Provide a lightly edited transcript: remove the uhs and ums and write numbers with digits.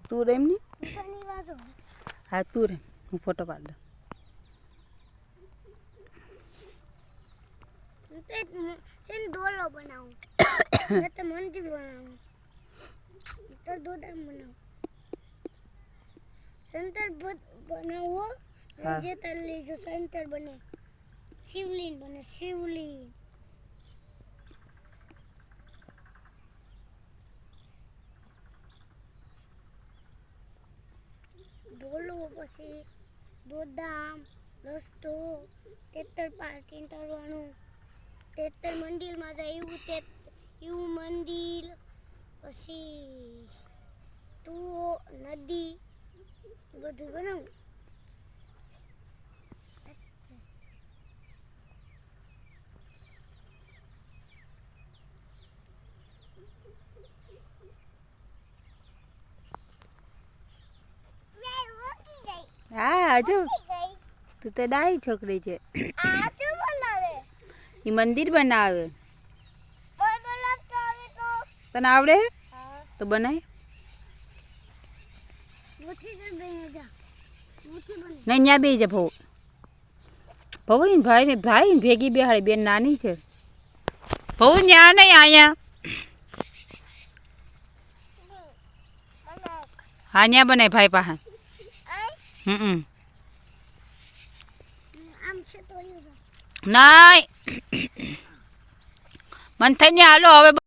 તું રેમ ની હા તું રેમ હું ફોટો પાડ દઉં ડોલો બનાવું તો મંદિર બનાવું તો દોડામ બનાવું સંતર બનાવો જે તલ્લી જો સંતર બને શિવલિંગ બને શિવલિંગ ડોલો પછી દોડામ રસ્તો તેતર પાર્કિંગ કરવાનું તેતર મંદિરમાં જાય એવું મંદિર પછી તું નદી બધું બનાવું હા જો તું તો ડાહી છોકરી છે એ મંદિર બનાવે તને આવડે તો બનાય નહીં ત્યાં બે જા ભવ ભવ ભાઈ ને ભેગી બેહાડી બેન નાની છે ભવ ત્યાં નહીં અહીંયા હા ત્યાં બનાય ભાઈ પાસે નાય મન થઈને હાલો હવે